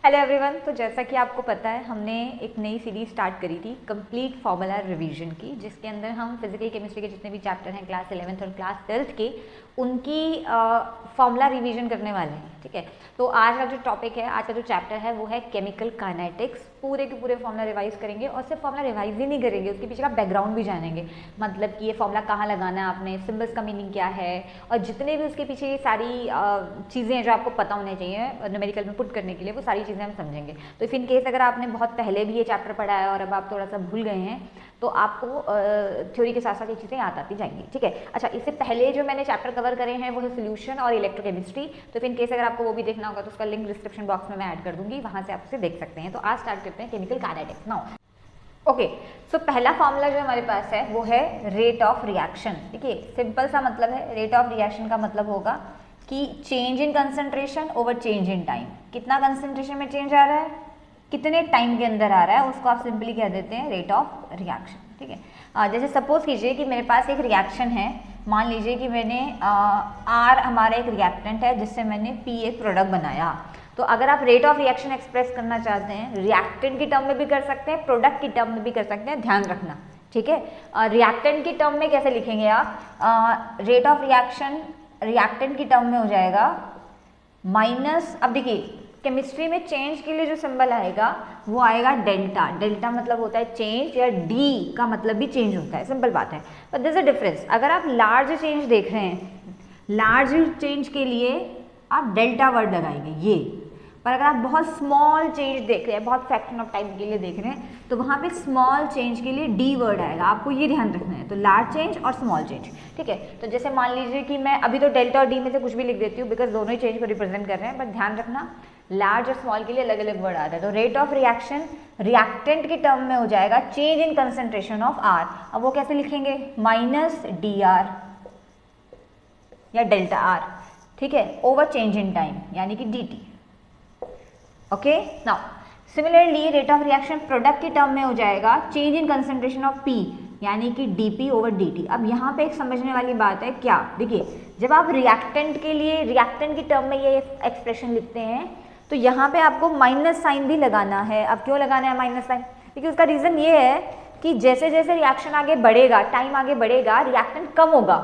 Hello everyone. तो जैसा कि आपको पता है हमने एक नई सीरीज स्टार्ट करी थी कंप्लीट फार्मूला रिवीजन की, जिसके अंदर हम फिजिकल केमिस्ट्री के जितने भी चैप्टर हैं क्लास 11th और क्लास 12th के उनकी फार्मूला रिवीजन करने वाले हैं। ठीक है, तो आज का जो टॉपिक है, आज का जो चैप्टर है वो है केमिकल काइनेटिक्स। पूरे के पूरे फार्मूला रिवाइज करेंगे और सिर्फ फार्मूला रिवाइज ही नहीं करेंगे, उसके पीछे का बैकग्राउंड भी जानेंगे। मतलब कि ये फार्मूला कहाँ लगाना है आपने, सिम्बल्स का मीनिंग क्या है, और जितने भी उसके पीछे ये सारी चीज़ें हैं जो आपको पता होने चाहिए न्यूमेरिकल में पुट करने के लिए, वो सारी चीज़ें हम समझेंगे। तो इफ़ इन केस अगर आपने बहुत पहले भी ये चैप्टर पढ़ा है और अब आप थोड़ा सा भूल गए हैं तो आपको थ्योरी के साथ साथ ये चीज़ें याद आती जाएंगी। ठीक है, अच्छा, इससे पहले जो मैंने चैप्टर कवर करे हैं वो है सोल्यूशन और इलेक्ट्रोकेमिस्ट्री। तो इफ इन केस अगर आपको वो भी देखना होगा तो उसका लिंक डिस्क्रिप्शन बॉक्स में मैं ऐड कर दूंगी, वहाँ से आप उसे देख सकते हैं। तो आज स्टार्ट करते हैं केमिकल काइनेटिक्स नाउ। ओके, सो पहला फॉर्मूला जो हमारे पास है वो है रेट ऑफ रिएक्शन। देखिए, सिंपल सा मतलब है, रेट ऑफ रिएक्शन का मतलब होगा कि change in concentration over change in time. कितना कंसंट्रेशन में चेंज आ रहा है, कितने टाइम के अंदर आ रहा है, उसको आप सिंपली कह देते हैं रेट ऑफ रिएक्शन। ठीक है, जैसे सपोज कीजिए कि मेरे पास एक रिएक्शन है। मान लीजिए कि मैंने आर हमारा एक रिएक्टेंट है जिससे मैंने पी एक प्रोडक्ट बनाया। तो अगर आप रेट ऑफ रिएक्शन एक्सप्रेस करना चाहते हैं, रिएक्टेंट की टर्म में भी कर सकते हैं, प्रोडक्ट की टर्म में भी कर सकते हैं, ध्यान रखना। ठीक है, रिएक्टेंट की टर्म में कैसे लिखेंगे आप, रेट ऑफ रिएक्शन रिएक्टेंट की टर्म में हो जाएगा माइनस, अब देखिए केमिस्ट्री में चेंज के लिए जो सिंबल आएगा वो आएगा डेल्टा। डेल्टा मतलब होता है चेंज, या डी का मतलब भी चेंज होता है, सिंपल बात है। But there is a difference. अगर आप लार्ज चेंज देख रहे हैं, लार्ज चेंज के लिए आप डेल्टा वर्ड लगाएंगे ये, पर अगर आप बहुत स्मॉल चेंज देख रहे हैं, बहुत फ्रैक्शन ऑफ टाइम के लिए देख रहे हैं, तो वहाँ पे स्मॉल चेंज के लिए डी वर्ड आएगा, आपको ये ध्यान रखना है। तो लार्ज चेंज और स्मॉल चेंज। ठीक है, तो जैसे मान लीजिए कि मैं अभी तो डेल्टा और डी में से कुछ भी लिख देती हूँ बिकॉज दोनों ही चेंज को रिप्रेजेंट कर रहे हैं, बट ध्यान रखना लार्ज और स्मॉल के लिए अलग अलग वर्ड आता है। तो रेट ऑफ रिएक्शन रिएक्टेंट के टर्म में हो जाएगा change in concentration of R. अब वो कैसे लिखेंगे, माइनस डी आर या डेल्टा आर, ठीक है, ओवर चेंज इन टाइम यानी कि d t. Okay, now similarly rate of reaction product के टर्म में हो जाएगा change in concentration of P यानी कि डीपी ओवर डीटी। अब यहाँ पे एक समझने वाली बात है, क्या, देखिए जब आप रिएक्टेंट के लिए रिएक्टेंट की टर्म में ये एक्सप्रेशन लिखते हैं तो यहाँ पे आपको माइनस साइन भी लगाना है। अब क्यों लगाना है माइनस साइन, क्योंकि उसका रीज़न ये है कि जैसे जैसे रिएक्शन आगे बढ़ेगा, टाइम आगे बढ़ेगा, रिएक्टेंट कम होगा।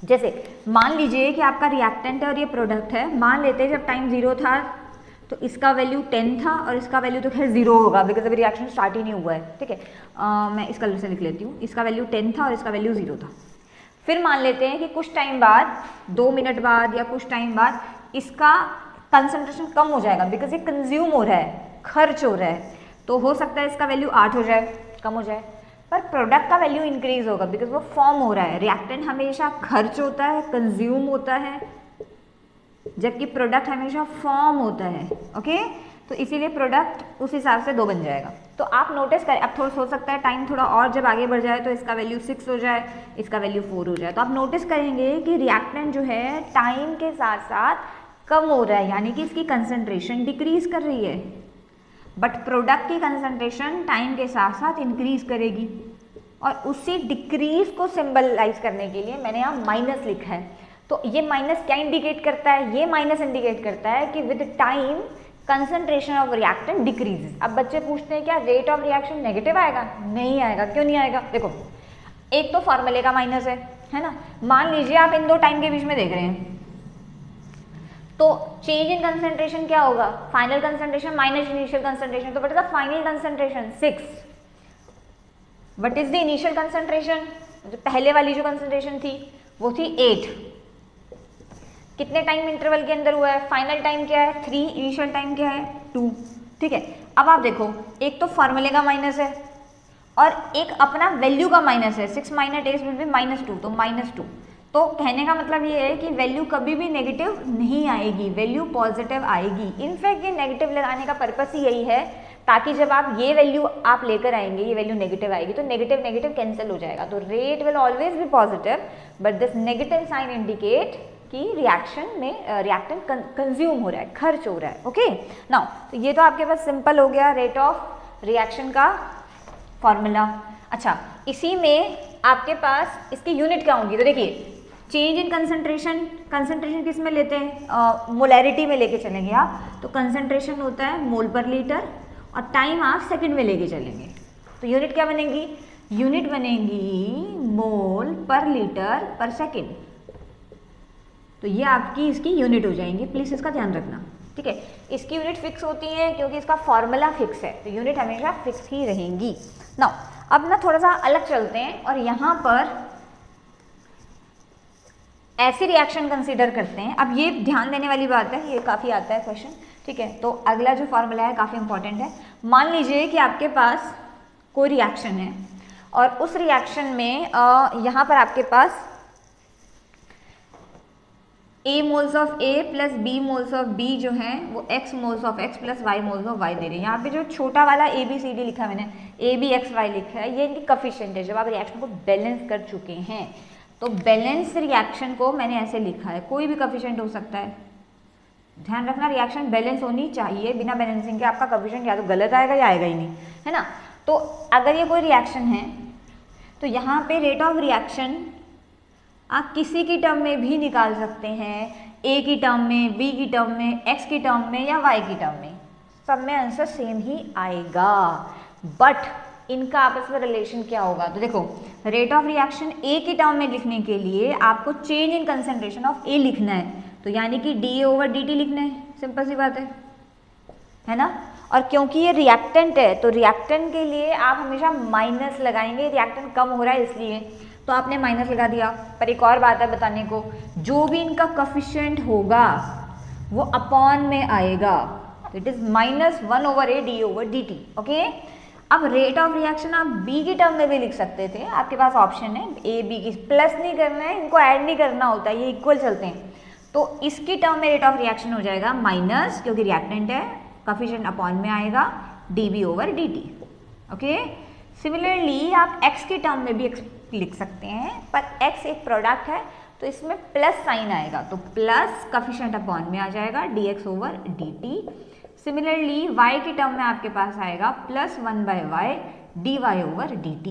जैसे मान लीजिए कि आपका रिएक्टेंट है और ये प्रोडक्ट है, मान लेते हैं जब टाइम 0 था तो इसका वैल्यू 10 था और इसका वैल्यू तो खैर 0 होगा बिकॉज अभी रिएक्शन स्टार्ट ही नहीं हुआ है। ठीक है, मैं इस कलर से लिख लेती हूँ, इसका वैल्यू 10 था और इसका वैल्यू 0 था। फिर मान लेते हैं कि कुछ टाइम बाद, 2 मिनट बाद या कुछ टाइम बाद इसका कंसंट्रेशन कम हो जाएगा बिकॉज ये कंज्यूम हो रहा है, खर्च हो रहा है, तो हो सकता है इसका वैल्यू 8 हो जाए, कम हो जाए। पर प्रोडक्ट का वैल्यू इंक्रीज होगा बिकॉज वो फॉर्म हो रहा है। रिएक्टेंट हमेशा खर्च होता है, कंज्यूम होता है, जबकि प्रोडक्ट हमेशा फॉर्म होता है। ओके, तो इसीलिए प्रोडक्ट उस हिसाब से 2 बन जाएगा। तो आप नोटिस करें, अब थोड़ा हो सकता है टाइम थोड़ा और जब आगे बढ़ जाए तो इसका वैल्यू 6 हो जाए, इसका वैल्यू 4 हो जाए। तो आप नोटिस करेंगे कि रिएक्टेंट जो है टाइम के साथ साथ कम हो रहा है, यानी कि इसकी कंसंट्रेशन डिक्रीज कर रही है। बट प्रोडक्ट की कंसंट्रेशन टाइम के साथ साथ इंक्रीज करेगी, और उसी डिक्रीज को सिंबलाइज करने के लिए मैंने यहाँ माइनस लिखा है। तो ये माइनस क्या इंडिकेट करता है, ये माइनस इंडिकेट करता है कि with time concentration of reactant decreases. अब बच्चे पूछते हैं क्या रेट ऑफ रिएक्शन नेगेटिव आएगा, नहीं आएगा। क्यों नहीं आएगा, देखो एक तो फॉर्मूले का माइनस है ना। मान लीजिए आप इन 2 टाइम के बीच में देख रहे हैं, तो चेंज इन कंसंट्रेशन क्या होगा, final concentration minus initial concentration. तो what is the final concentration 6, what is the initial concentration, जो पहले वाली जो कंसंट्रेशन थी वो थी 8। कितने टाइम इंटरवल के अंदर हुआ है, फाइनल टाइम क्या है 3, इनिशियल टाइम क्या है 2। ठीक है, अब आप देखो एक तो फॉर्मूले का माइनस है और एक अपना वैल्यू का माइनस है। 6 माइनस 8 विल बी -2, तो -2। तो कहने का मतलब ये है कि वैल्यू कभी भी नेगेटिव नहीं आएगी, वैल्यू पॉजिटिव आएगी। इनफैक्ट ये नेगेटिव लगाने का पर्पस ही यही है ताकि जब आप ये वैल्यू आप लेकर आएंगे, ये वैल्यू नेगेटिव आएगी तो नेगेटिव नेगेटिव कैंसिल हो जाएगा। तो rate will always be positive, but this negative sign indicate कि रिएक्शन में रिएक्टेंट कंज्यूम हो रहा है, खर्च हो रहा है। ओके, नाउ तो ये तो आपके पास सिंपल हो गया रेट ऑफ रिएक्शन का फॉर्मूला। अच्छा, इसी में आपके पास इसकी यूनिट क्या होंगी, तो देखिए चेंज इन कंसंट्रेशन, कंसंट्रेशन किस में लेते हैं, मोलैरिटी में लेके चलेंगे आप, तो कंसंट्रेशन होता है मोल पर लीटर और टाइम आप सेकंड में लेके चलेंगे, तो यूनिट क्या बनेगी, यूनिट बनेगी मोल पर लीटर पर सेकंड। तो ये आपकी इसकी यूनिट हो जाएंगी, प्लीज इसका ध्यान रखना, ठीक है। इसकी यूनिट फिक्स होती है क्योंकि इसका फॉर्मूला फिक्स है, तो यूनिट हमेशा फिक्स ही रहेंगी। नाउ अब ना थोड़ा सा अलग चलते हैं और यहाँ पर ऐसी रिएक्शन कंसीडर करते हैं। अब ये ध्यान देने वाली बात है, ये काफ़ी आता है क्वेश्चन, ठीक है। तो अगला जो फॉर्मूला है काफ़ी इंपॉर्टेंट है। मान लीजिए कि आपके पास कोई रिएक्शन है और उस रिएक्शन में यहाँ पर आपके पास A moles of A plus B moles of B जो है वो X moles of X plus Y moles of Y दे रहे हैं। यहाँ पे जो छोटा वाला ABCD लिखा है मैंने, ABXY लिखा है, ये इनकी कफिशिएंट है जब आप रिएक्शन को बैलेंस कर चुके हैं। तो बैलेंस रिएक्शन को मैंने ऐसे लिखा है, कोई भी कफिशिएंट हो सकता है, ध्यान रखना रिएक्शन बैलेंस होनी चाहिए, बिना बैलेंसिंग के आपका कफिशिएंट या तो गलत आएगा या आएगा ही नहीं, है ना। तो अगर ये कोई रिएक्शन है तो यहाँ पे रेट ऑफ रिएक्शन आप किसी की टर्म में भी निकाल सकते हैं, A की टर्म में, B की टर्म में, X की टर्म में या Y की टर्म में, सब में आंसर सेम ही आएगा। बट इनका आपस में रिलेशन क्या होगा, तो देखो रेट ऑफ रिएक्शन A की टर्म में लिखने के लिए आपको change in concentration of A लिखना है, तो यानी कि dA/dt लिखना है, सिंपल सी बात है ना। और क्योंकि ये रिएक्टेंट है तो रिएक्टेंट के लिए आप हमेशा माइनस लगाएंगे, रिएक्टेंट कम हो रहा है इसलिए, तो आपने माइनस लगा दिया। पर एक और बात है बताने को, जो भी इनका कफिशिएंट होगा वो अपॉन में आएगा, तो it is -1/A dA/dt, okay. अब रेट ऑफ रिएक्शन आप B की टर्म में भी लिख सकते थे, आपके पास ऑप्शन है A B की, प्लस नहीं करना है, इनको ऐड नहीं करना होता, ये इक्वल चलते हैं। तो इसकी टर्म में रेट ऑफ रिएक्शन हो जाएगा माइनस, क्योंकि रिएक्टेंट है, कफिशिएंट अपॉन में आएगा dB/dt, ओके। सिमिलरली आप X की टर्म में भी लिख सकते हैं, पर X एक प्रोडक्ट है तो इसमें प्लस साइन आएगा, तो प्लस कफिशिएंट अपॉन में आ जाएगा dx/dt। सिमिलरली Y की टर्म में आपके पास आएगा +1/y dy/dt।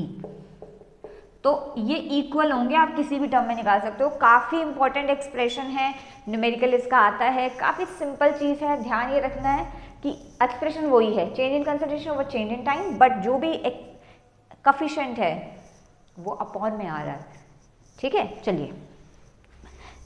तो ये इक्वल होंगे, आप किसी भी टर्म में निकाल सकते हो। काफ़ी इंपॉर्टेंट एक्सप्रेशन है, न्यूमेरिकल इसका आता है, काफ़ी सिंपल चीज़ है, ध्यान ये रखना है कि एक्सप्रेशन वही है, change in concentration over change in time, but जो भी एक कफिशिएंट है वो अपॉन में आ रहा है, ठीक है। चलिए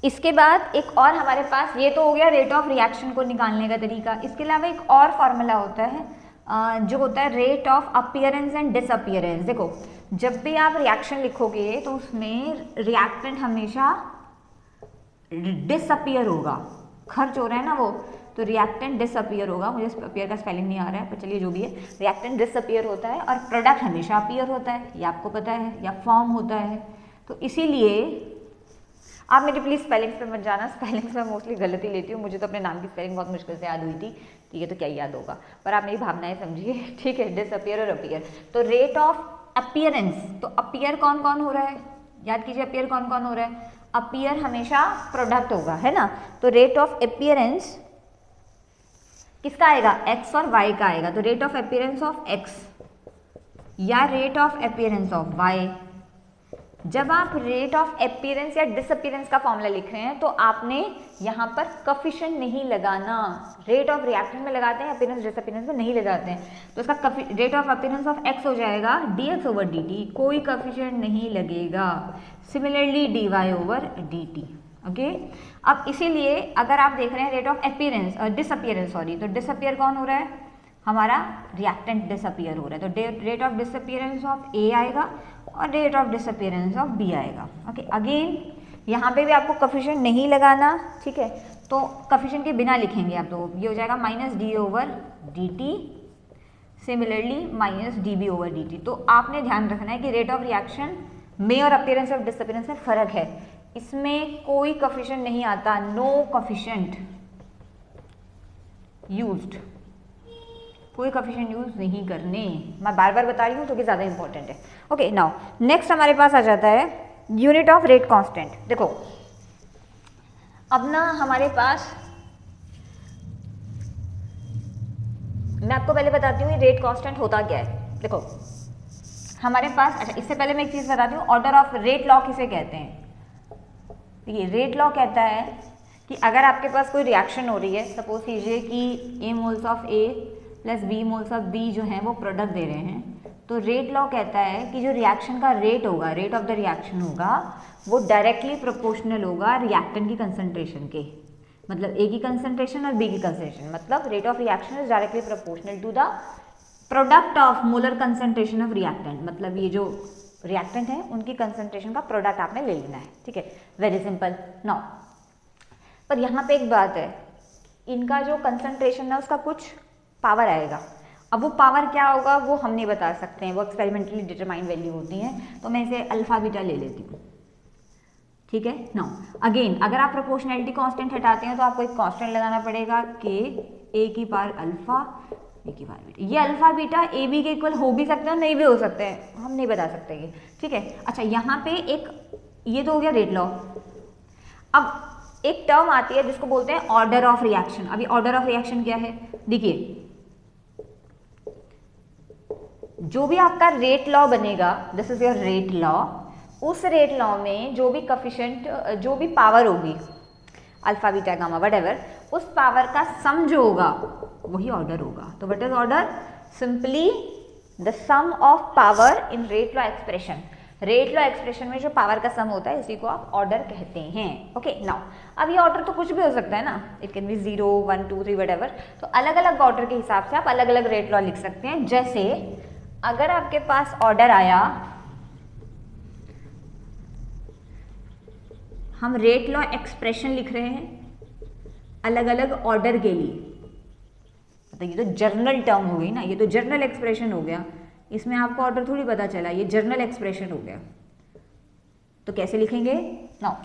इसके बाद एक और हमारे पास, ये तो हो गया रेट ऑफ रिएक्शन को निकालने का तरीका। इसके अलावा एक और फॉर्मूला होता है जो होता है rate of appearance and disappearance. देखो जब भी आप रिएक्शन लिखोगे तो उसमें रिएक्टेंट हमेशा डिसअपीयर होगा, खर्च हो रहा है ना वो, तो रिएक्टेंट डिसअपीयर होगा। मुझे अपीयर का स्पेलिंग नहीं आ रहा है, पर चलिए जो भी है, रिएक्टेंट डिसअपीयर होता है और प्रोडक्ट हमेशा अपीयर होता है, ये आपको पता है, या फॉर्म होता है। तो इसीलिए आप मेरी प्लीज़ स्पेलिंग्स पे मत जाना, स्पेलिंग्स में मोस्टली गलती लेती हूँ, मुझे तो अपने नाम की स्पेलिंग बहुत मुश्किल से याद हुई थी, ठीक है, तो क्या याद होगा, पर आप मेरी भावनाएं समझिए, ठीक है। डिसअपीयर और अपीयर, तो रेट ऑफ अपीयरेंस, तो अपीयर कौन कौन हो रहा है, याद कीजिए अपीयर कौन कौन हो रहा है, अपीयर हमेशा प्रोडक्ट होगा, है ना। तो रेट ऑफ अपीयरेंस किसका आएगा, X और Y का आएगा, तो rate of appearance of X या rate of appearance of Y। जब आप रेट ऑफ अपीयरेंस या डिसअपीयरेंस का फॉर्मूला लिख रहे हैं तो आपने यहाँ पर कफिशिएंट नहीं लगाना, रेट ऑफ रिएक्शन में लगाते हैं, अपीयरेंस डिसअपीयरेंस में नहीं लगाते हैं। तो इसका rate of appearance of X हो जाएगा dx/dt, कोई कफिशिएंट नहीं लगेगा। Similarly dy/dt, okay. अब इसीलिए अगर आप देख रहे हैं rate of appearance disappearance, sorry, तो डिसअपीयर कौन हो रहा है, हमारा रिएक्टेंट डिसअपीयर हो रहा है, तो rate of disappearance of A आएगा और rate of disappearance of B आएगा, ओके। अगेन यहाँ पे भी आपको कफिशिएंट नहीं लगाना, ठीक है, तो कफिशिएंट के बिना लिखेंगे आप, तो ये हो जाएगा -d/dt, सिमिलरली -dB/dt। तो आपने ध्यान रखना है कि रेट ऑफ रिएक्शन में और अपीयरेंस ऑफ डिसअपीयरेंस में फ़र्क है, इसमें कोई कफिशिएंट नहीं आता, नो कफिशिएंट यूज्ड, कोई कफिशिएंट यूज नहीं करने, मैं बार बार बता रही हूँ क्योंकि ज़्यादा इंपॉर्टेंट है, ओके। नाउ नेक्स्ट हमारे पास आ जाता है यूनिट ऑफ रेट कांस्टेंट। देखो अब ना हमारे पास, मैं आपको पहले बताती हूँ रेट कांस्टेंट होता क्या है। देखो हमारे पास, अच्छा इससे पहले मैं एक चीज़ बताती हूँ, ऑर्डर ऑफ रेट लॉ किसे कहते हैं। देखिए रेट लॉ कहता है कि अगर आपके पास कोई रिएक्शन हो रही है, सपोज कीजिए कि A moles of A plus B moles of B जो हैं वो प्रोडक्ट दे रहे हैं, तो रेट लॉ कहता है कि जो रिएक्शन का रेट होगा, रेट ऑफ द रिएक्शन होगा, वो डायरेक्टली प्रोपोर्शनल होगा रिएक्टेंट की कंसंट्रेशन के। मतलब A की कंसंट्रेशन और B की कंसंट्रेशन, मतलब rate of reaction is directly proportional to the product of molar concentration of reactant. मतलब ये जो रिएक्टेंट है उनकी कंसंट्रेशन का प्रोडक्ट आपने ले लेना है, ठीक है, वेरी सिंपल। नाउ पर यहाँ पे एक बात है, इनका जो कंसंट्रेशन है उसका कुछ पावर आएगा। अब वो पावर क्या होगा वो हम नहीं बता सकते हैं, वो एक्सपेरिमेंटली डिटरमाइंड वैल्यू होती हैं, तो मैं इसे अल्फा बीटा ले लेती हूँ, ठीक है। नाउ अगेन अगर आप प्रोपोर्शनैलिटी कांस्टेंट हटाते हैं तो आपको एक कांस्टेंट लगाना पड़ेगा के ए की पावर अल्फा ए की पावर बीटा। ये अल्फा बीटा ए बी के इक्वल हो भी सकते हैं और नहीं भी हो सकते हैं, हम नहीं बता सकते ये, ठीक है। अच्छा यहाँ पे एक ये तो हो गया रेट लॉ। अब एक टर्म आती है जिसको बोलते हैं ऑर्डर ऑफ रिएक्शन। अभी ऑर्डर ऑफ रिएक्शन क्या है, देखिए जो भी आपका रेट लॉ बनेगा, this is your rate law, उस रेट लॉ में जो भी कफिशिएंट, जो भी पावर होगी, अल्फा बीटा गामा व्हाटएवर, उस पावर का सम जो होगा वही ऑर्डर होगा। तो what is order, simply the sum of power in rate law expression. Rate law expression में जो पावर का सम होता है इसी को आप ऑर्डर कहते हैं, ओके। नाउ अब ये ऑर्डर तो कुछ भी हो सकता है ना, इट कैन बी 0 1 2 3 व्हाटएवर। तो अलग अलग ऑर्डर के हिसाब से आप अलग अलग रेट लॉ लिख सकते हैं। जैसे अगर आपके पास ऑर्डर आया, हम रेट लॉ एक्सप्रेशन लिख रहे हैं अलग अलग ऑर्डर के लिए, तो ये तो जर्नल टर्म हो गई ना, ये तो जर्नल एक्सप्रेशन हो गया, इसमें आपको ऑर्डर थोड़ी पता चला, ये जर्नल एक्सप्रेशन हो गया। तो कैसे लिखेंगे, नाउ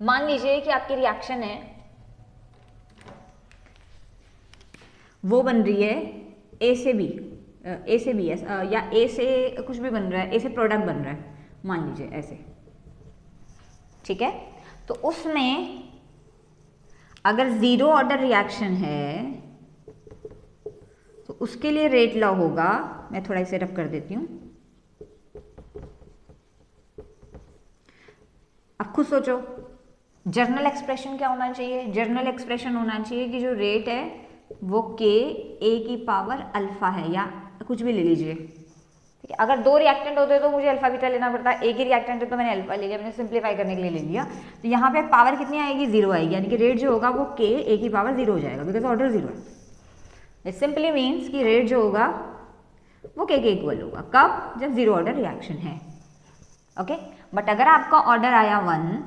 मान लीजिए कि आपकी रिएक्शन है वो बन रही है ए से बी या ए से कुछ भी बन रहा है, ए से प्रोडक्ट बन रहा है, मान लीजिए ऐसे, ठीक है। तो उसमें अगर जीरो ऑर्डर रिएक्शन है तो उसके लिए रेट लॉ होगा, मैं थोड़ा इसे रब कर देती हूं। अब खुद सोचो जर्नल एक्सप्रेशन क्या होना चाहिए, जर्नल एक्सप्रेशन होना चाहिए कि जो रेट है वो के ए की पावर अल्फा है, या कुछ भी ले लीजिए, ठीक है। अगर दो रिएक्टेंट होते तो मुझे अल्फा बीटा लेना पड़ता, एक ही रिएक्टेंट है तो मैंने अल्फा ले लिया, मैंने सिंप्लीफाई करने के लिए ले लिया। तो यहाँ पे पावर कितनी आएगी, 0 आएगी, यानी कि रेट जो होगा वो के ए की पावर 0 हो जाएगा, बिकॉज ऑर्डर 0 है। इट सिंपली मीन्स कि रेट जो होगा वो के इक्वल होगा, कब, जब 0 ऑर्डर रिएक्शन है, ओके। बट अगर आपका ऑर्डर आया 1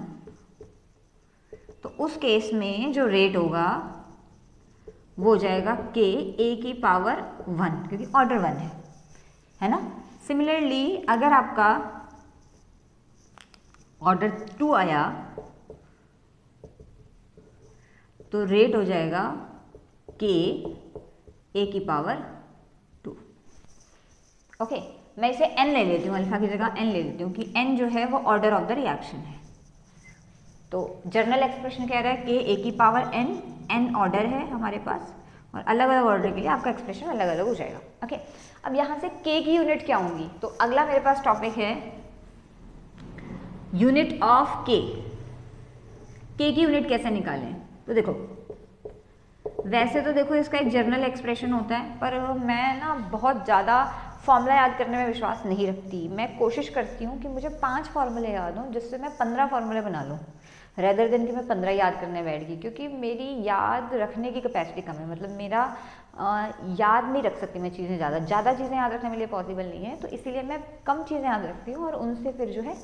तो उस केस में जो रेट होगा वो हो जाएगा के ए की पावर 1, क्योंकि ऑर्डर 1 है ना। सिमिलरली अगर आपका ऑर्डर 2 आया तो रेट हो जाएगा के ए की पावर 2, ओके। मैं इसे n ले लेती हूँ, अल्फा की जगह n ले लेती हूँ कि n जो है वो ऑर्डर ऑफ द रिएक्शन है। तो जर्नल एक्सप्रेशन कह रहा है कि a की पावर n ऑर्डर है हमारे पास, और अलग अलग ऑर्डर के लिए आपका एक्सप्रेशन अलग अलग हो जाएगा, ओके। अब यहाँ से k की यूनिट क्या होंगी, तो अगला मेरे पास टॉपिक है यूनिट ऑफ k की यूनिट कैसे निकालें। तो देखो वैसे तो देखो इसका एक जर्नल एक्सप्रेशन होता है, पर मैं ना बहुत ज़्यादा फॉर्मूला याद करने में विश्वास नहीं रखती। मैं कोशिश करती हूँ कि मुझे 5 फार्मूले याद हों जिससे मैं 15 फार्मूले बना लूँ, रेदर देन कि मैं 15 याद करने बैठ गई, क्योंकि मेरी याद रखने की कैपेसिटी कम है। मतलब मेरा याद नहीं रख सकती मैं चीज़ें, ज़्यादा चीज़ें याद रखने के लिए पॉसिबल नहीं है, तो इसीलिए मैं कम चीज़ें याद रखती हूँ और उनसे फिर जो है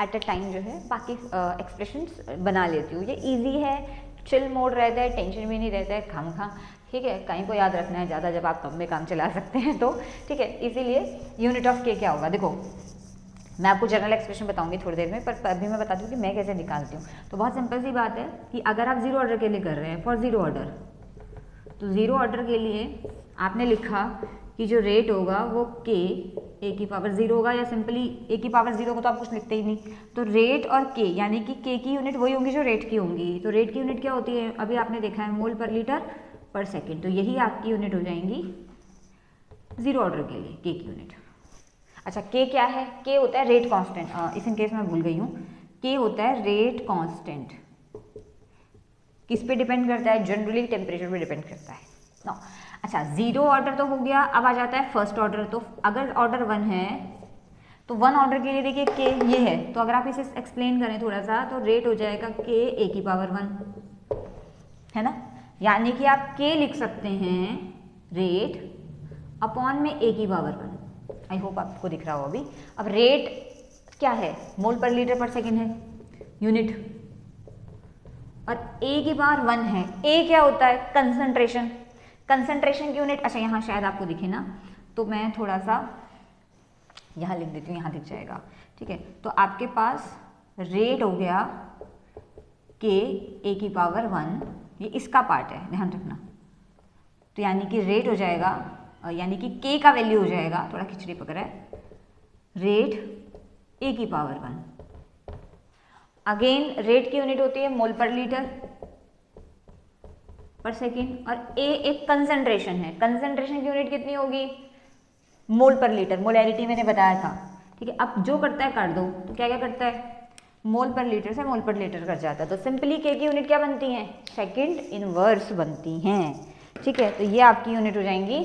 एट अ टाइम जो है बाकी एक्सप्रेशंस बना लेती हूँ। ये ईजी है, चिल मोड रहता है, टेंशन भी नहीं रहता है खामखा, ठीक है। कहीं को याद रखना है ज़्यादा जब आप कम में काम चला सकते हैं, तो ठीक है। इसीलिए यूनिट ऑफ के क्या होगा, देखो मैं आपको जनरल एक्सप्रेशन बताऊंगी थोड़ी देर में, पर अभी मैं बता दूँ कि मैं कैसे निकालती हूँ। तो बहुत सिंपल सी बात है कि अगर आप 0 ऑर्डर के लिए कर रहे हैं, फॉर 0 ऑर्डर, तो 0 ऑर्डर के लिए आपने लिखा कि जो रेट होगा वो के ए की पावर 0 होगा, या सिंपली ए की पावर 0 को तो आप कुछ लिखते ही नहीं। तो रेट और के, यानी कि के की यूनिट वही होंगी जो रेट की होंगी। तो रेट की यूनिट क्या होती है, अभी आपने देखा है मोल पर लीटर पर सेकेंड, तो यही आपकी यूनिट हो जाएंगी 0 ऑर्डर के लिए के की यूनिट। अच्छा के क्या है, के होता है रेट कांस्टेंट, इस इन केस मैं भूल गई हूँ, के होता है रेट कांस्टेंट। किस पे डिपेंड करता है? जनरली टेम्परेचर पे डिपेंड करता है ना। अच्छा, जीरो ऑर्डर तो हो गया, अब आ जाता है फर्स्ट ऑर्डर। तो अगर ऑर्डर 1 है तो 1 ऑर्डर के लिए देखिए के ये है, तो अगर आप इसे एक्सप्लेन करें थोड़ा सा तो रेट हो जाएगा के ए की पावर 1, है ना। यानी कि आप के लिख सकते हैं रेट अपॉन में ए की पावर 1। आई होप आपको दिख रहा हो अभी। अब रेट क्या है? मोल पर लीटर पर सेकेंड है, यूनिट, और ए की पावर 1 है। ए क्या होता है? कंसंट्रेशन। कंसंट्रेशन की यूनिट, अच्छा यहाँ शायद आपको दिखे ना, तो मैं थोड़ा सा यहाँ लिख देती हूँ, यहाँ दिख जाएगा, ठीक है। तो आपके पास रेट हो गया के ए की पावर 1, ये इसका पार्ट है, ध्यान रखना। तो यानी कि रेट हो जाएगा, यानी कि के का वैल्यू हो जाएगा, थोड़ा खिचड़ी पकड़ा है, रेट ए की पावर 1। अगेन रेट की यूनिट होती है मोल पर लीटर पर सेकेंड, और ए एक कंसंट्रेशन है। कंसंट्रेशन की यूनिट कितनी होगी? मोल पर लीटर, मोलैरिटी मैंने बताया था, ठीक है। अब जो करता है कर दो, तो क्या क्या करता है? मोल पर लीटर से मोल पर लीटर कर जाता है। तो सिंपली के की यूनिट क्या बनती हैं? सेकंड इनवर्स बनती हैं, ठीक है। तो ये आपकी यूनिट हो जाएंगी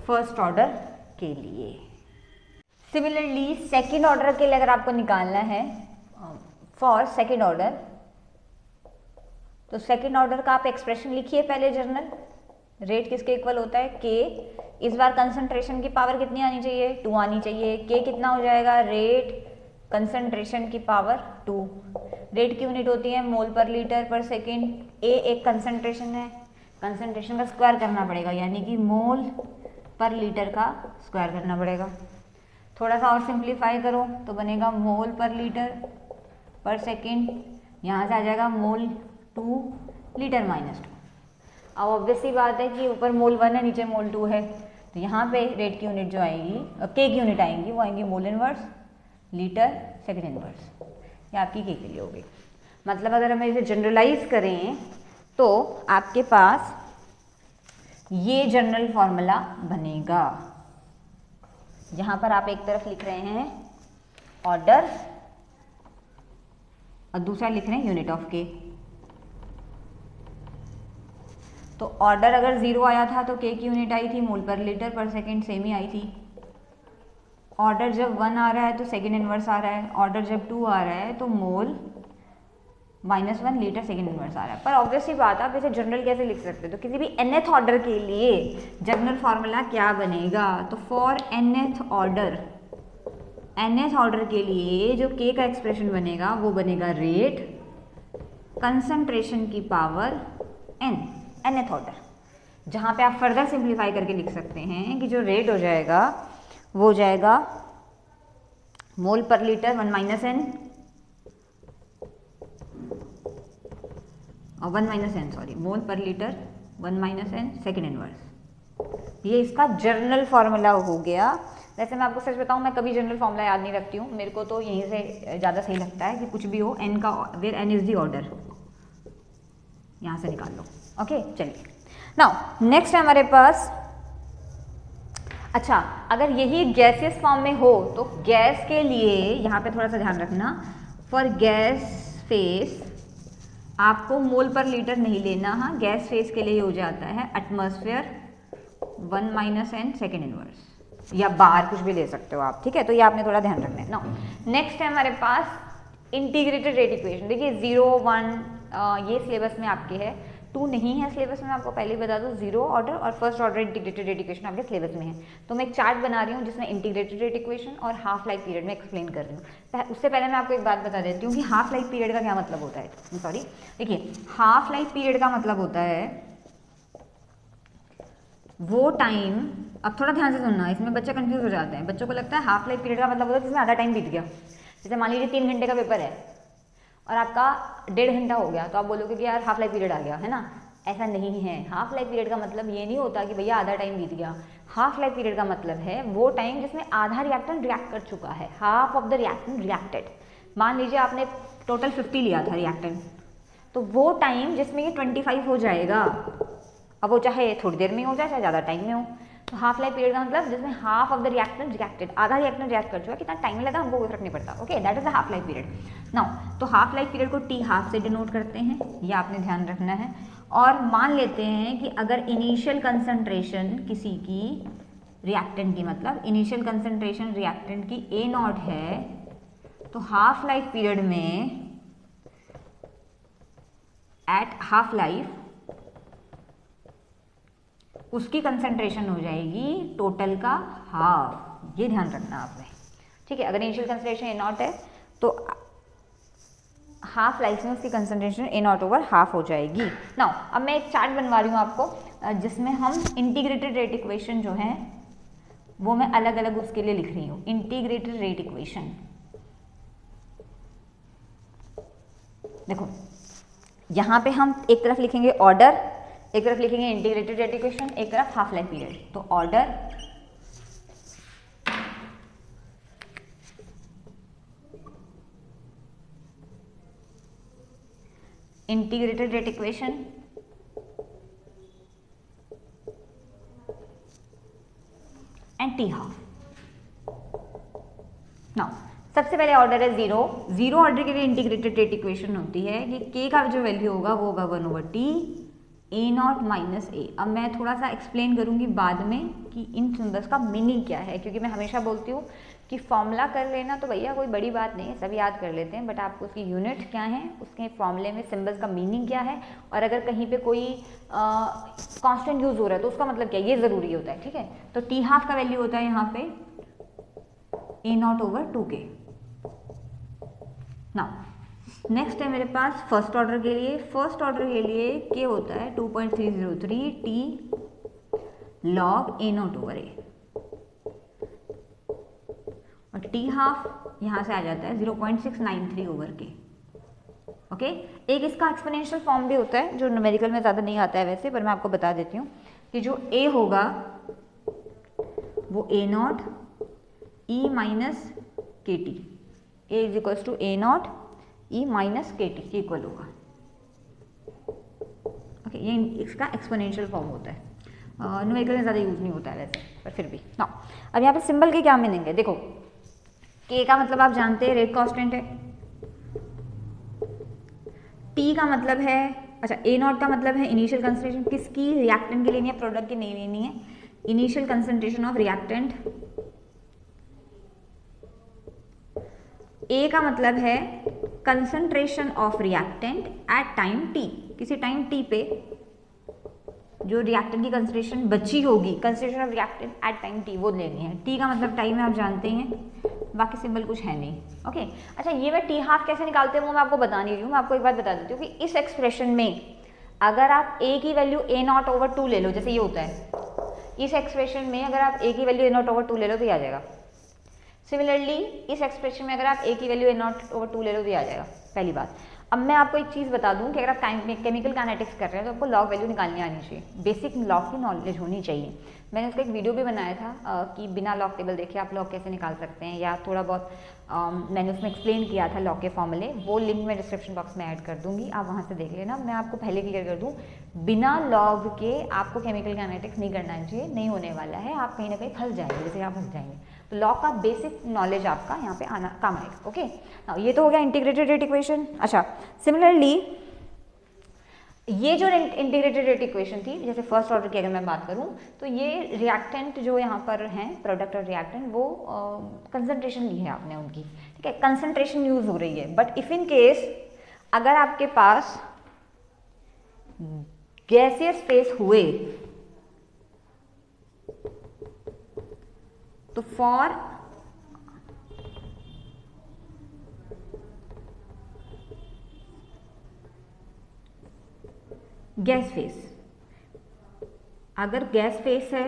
फर्स्ट ऑर्डर के लिए। सिमिलरली सेकंड ऑर्डर के लिए अगर आपको निकालना है फॉर सेकंड ऑर्डर, तो सेकंड ऑर्डर का आप एक्सप्रेशन लिखिए पहले जर्नल। रेट किसके इक्वल होता है? के। इस बार कंसंट्रेशन की पावर कितनी आनी चाहिए? 2 आनी चाहिए। के कितना हो जाएगा? रेट कंसंट्रेशन की पावर 2। रेट की यूनिट होती है मोल पर लीटर पर सेकेंड। ए एक कंसंट्रेशन है, कंसंट्रेशन का स्क्वायर करना पड़ेगा, यानी कि मोल पर लीटर का स्क्वायर करना पड़ेगा। थोड़ा सा और सिंप्लीफाई करो तो बनेगा मोल पर लीटर पर सेकेंड, यहाँ से आ जाएगा मोल 2 लीटर माइनस 2। अब ऑब्वियसली बात है कि ऊपर मोल 1 है, नीचे मोल 2 है, तो यहाँ पे रेट की यूनिट जो आएगी, के की यूनिट आएंगी, वो आएंगी mole inverse litre second inverse. ये आपकी के लिए होगी। मतलब अगर हम इसे जनरलाइज करें तो आपके पास ये जनरल फॉर्मूला बनेगा। यहाँ पर आप एक तरफ लिख रहे हैं ऑर्डर और दूसरा लिख रहे हैं यूनिट ऑफ के। तो ऑर्डर अगर 0 आया था तो के की यूनिट आई थी मोल पर लीटर पर सेकेंड, सेम ही आई थी। ऑर्डर जब 1 आ रहा है तो सेकेंड इनवर्स आ रहा है, ऑर्डर जब 2 आ रहा है तो मोल -1 लीटर सेकेंड इनवर्स आ रहा है। पर ऑब्वियसली बात है, आप इसे जनरल कैसे लिख सकते हो? तो किसी भी nth ऑर्डर के लिए जनरल फॉर्मूला क्या बनेगा? तो फॉर nth ऑर्डर के लिए जो के का एक्सप्रेशन बनेगा वो बनेगा रेट कंसंट्रेशन की पावर nth ऑर्डर। जहाँ पे आप फर्दर सिंप्लीफाई करके लिख सकते हैं कि जो रेट हो जाएगा वो हो जाएगा मोल पर लीटर 1 - n और 1 - n सॉरी मोल पर लीटर 1 - n सेकेंड इनवर्स। ये इसका जनरल फॉर्मूला हो गया। वैसे मैं आपको सच बताऊं, मैं कभी जनरल फॉर्मूला याद नहीं रखती हूँ, मेरे को तो यहीं से ज़्यादा सही लगता है कि कुछ भी हो n का, where n is the order, यहाँ से निकाल लो। ओके चलिए, नाउ नेक्स्ट है हमारे पास। अच्छा, अगर यही गैसियस फॉर्म में हो तो गैस के लिए यहाँ पे थोड़ा सा ध्यान रखना, फॉर गैस फेस आपको मोल पर लीटर नहीं लेना। हाँ, गैस फेस के लिए हो जाता है एटमॉस्फेयर 1 - n सेकेंड इनवर्स, या बार कुछ भी ले सकते हो आप, ठीक है। तो ये आपने थोड़ा ध्यान रखना है। नाउ नेक्स्ट है हमारे पास इंटीग्रेटेड रेट इक्वेशन। देखिए 0, 1 ये सिलेबस में आपके है, 2 नहीं है सिलेबस में। आपको पहले ही बता दूं, 0 ऑर्डर और first order integrated rate equation आपके सिलेबस में है। तो मैं एक चार्ट बना रही हूँ जिसमें इंटीग्रेटेड रेट इक्वेशन और हाफ लाइफ पीरियड में एक्सप्लेन कर रही हूँ। उससे पहले मैं आपको एक बात बता देती हूँ कि हाफ लाइफ पीरियड का क्या मतलब होता है। सॉरी, देखिए हाफ लाइफ पीरियड का मतलब होता है वो टाइम, अब थोड़ा ध्यान से सुनना, इसमें बच्चे कंफ्यूज हो जाते हैं। बच्चों को लगता है हाफ लाइफ पीरियड का मतलब होता है जिसमें आधा टाइम बीत गया। जैसे मान लीजिए 3 घंटे का पेपर है और आपका 1.5 घंटा हो गया, तो आप बोलोगे कि यार हाफ लाइफ पीरियड आ गया, है ना। ऐसा नहीं है। हाफ लाइफ पीरियड का मतलब ये नहीं होता कि भैया आधा टाइम बीत गया। हाफ लाइफ पीरियड का मतलब है वो टाइम जिसमें आधा रिएक्टेंट रिएक्ट कर चुका है, half of the reactant reacted. मान लीजिए आपने टोटल 50 लिया था रिएक्टेंट, तो वो टाइम जिसमें ये 25 हो जाएगा, अब वो चाहे थोड़ी देर में हो जाए चाहे ज़्यादा टाइम में हो, तो हाफ लाइफ पीरियड का मतलब जिसमें half of the reactant reacted, आधा रिएक्टेंट रिएक्ट कर चुका, कितना टाइम लगा हमको कोई फर्क नहीं पड़ता। Okay, that is the half life period. Now तो हाफ लाइफ पीरियड को टी हाफ से डिनोट करते हैं, ये आपने ध्यान रखना है। और मान लेते हैं कि अगर इनिशियल कंसंट्रेशन किसी की रिएक्टेंट की, मतलब इनिशियल कंसंट्रेशन रिएक्टेंट की ए नॉट है, तो हाफ लाइफ पीरियड में एट हाफ लाइफ उसकी कंसंट्रेशन हो जाएगी टोटल का हाफ, ये ध्यान रखना आपने, ठीक है। अगर इनिशियल कंसंट्रेशन ए नॉट है तो हाफ लाइफ में उसकी concentration A not over half हो जाएगी। नाउ अब मैं एक चार्ट बनवा रही हूँ आपको, जिसमें हम इंटीग्रेटेड रेट इक्वेशन जो है वो मैं अलग अलग उसके लिए लिख रही हूँ। इंटीग्रेटेड रेट इक्वेशन, देखो यहाँ पे हम एक तरफ लिखेंगे ऑर्डर, एक तरफ लिखेंगे इंटीग्रेटेड रेट इक्वेशन, एक तरफ हाफ लाइफ पीरियड। तो order integrated rate equation and T half. Now सबसे पहले ऑर्डर है जीरो। जीरो ऑर्डर के लिए इंटीग्रेटेड रेट इक्वेशन होती है कि के का जो वैल्यू होगा वो होगा 1/t ए नॉट माइनस ए। अब मैं थोड़ा सा एक्सप्लेन करूंगी बाद में कि इन सिंबल्स का मीनिंग क्या है, क्योंकि मैं हमेशा बोलती हूँ कि फॉर्मूला कर लेना तो भैया कोई बड़ी बात नहीं है, सभी याद कर लेते हैं, बट आपको उसकी यूनिट क्या है, उसके फॉर्मूले में सिंबल्स का मीनिंग क्या है, और अगर कहीं पे कोई कांस्टेंट यूज हो रहा है तो उसका मतलब क्या है, ये ज़रूरी होता है, ठीक है। तो टी हाफ का वैल्यू होता है यहाँ पे A not over 2k। Now next है मेरे पास फर्स्ट ऑर्डर के लिए। फर्स्ट ऑर्डर के लिए के होता है 2.303 t log A not over A, और टी हाफ यहाँ से आ जाता है 0.693 ओवर के। ओके, एक इसका एक्सपोनेंशियल फॉर्म भी होता है जो न्यूमेरिकल में ज़्यादा नहीं आता है वैसे, पर मैं आपको बता देती हूँ कि जो ए होगा वो A naught e minus k t, A is equals to A naught e minus k t के इक्वल होगा। ओके, ये इसका एक्सपोनेंशियल फॉर्म होता है, न्यूमेरिकल में ज़्यादा यूज नहीं होता है वैसे, पर फिर भी ना। अब यहाँ पे सिंबल के क्या मीनिंग है, देखो के का मतलब आप जानते हैं रेट कांस्टेंट है, टी का मतलब है, अच्छा ए नॉट का मतलब है इनिशियल कंसंट्रेशन किसकी, रिएक्टेंट की लेनी है, प्रोडक्ट की नहीं लेनी है, इनिशियल कंसंट्रेशन ऑफ रिएक्टेंट। ए का मतलब है concentration of reactant at time T, किसी टाइम टी पे जो रिएक्टेंट की कंसंट्रेशन बची होगी, concentration of reactant at time T वो लेनी है। टी का मतलब टाइम है, आप जानते हैं, बाकी सिंबल कुछ है नहीं। ओके, अच्छा ये मैं टी हाफ कैसे निकालते हैं वो मैं आपको बता नहीं रही हूँ, मैं आपको एक बात बता देती हूँ कि इस एक्सप्रेशन में अगर आप ए की वैल्यू ए नॉट ओवर 2 ले लो, जैसे ये होता है, इस एक्सप्रेशन में अगर आप ए की वैल्यू ए नॉट ओवर 2 ले लो तो ये आ जाएगा। सिमिलरली इस एक्सप्रेशन में अगर आप ए की वैल्यू ए नॉट ओवर 2 ले लो तो ये आ जाएगा, पहली बात। अब मैं आपको एक चीज़ बता दूं कि अगर आप केमिकल काइनेटिक्स कर रहे हैं तो आपको लॉग वैल्यू निकालनी आनी चाहिए, बेसिक लॉग की नॉलेज होनी चाहिए। मैंने उसका एक वीडियो भी बनाया था कि बिना लॉग टेबल देखे आप लॉग कैसे निकाल सकते हैं, या थोड़ा बहुत मैंने उसमें एक्सप्लेन किया था लॉग के फॉर्मूले, वो लिंक मैं डिस्क्रिप्शन बॉक्स में ऐड कर दूंगी, आप वहाँ से देख लेना। मैं आपको पहले क्लियर कर दूँ, बिना लॉग के आपको केमिकल काइनेटिक्स नहीं करना चाहिए, नहीं होने वाला है, आप कहीं ना कहीं फंस जाएंगे, जैसे आप फंस जाएंगे। तो लॉग का बेसिक नॉलेज आपका यहाँ पे आना काम आएगा। ओके, ये तो हो गया इंटीग्रेटेड रेट इक्वेशन। अच्छा, सिमिलरली ये जो इंटीग्रेटेड रेट इक्वेशन थी, जैसे फर्स्ट ऑर्डर की अगर मैं बात करूं तो ये रिएक्टेंट जो यहाँ पर हैं, प्रोडक्ट और रिएक्टेंट, वो कंसंट्रेशन ली है आपने उनकी, ठीक है, कंसंट्रेशन यूज हो रही है। बट इफ इन केस अगर आपके पास गैसियस फेस हुए तो फॉर गैस फेस, अगर गैस फेस है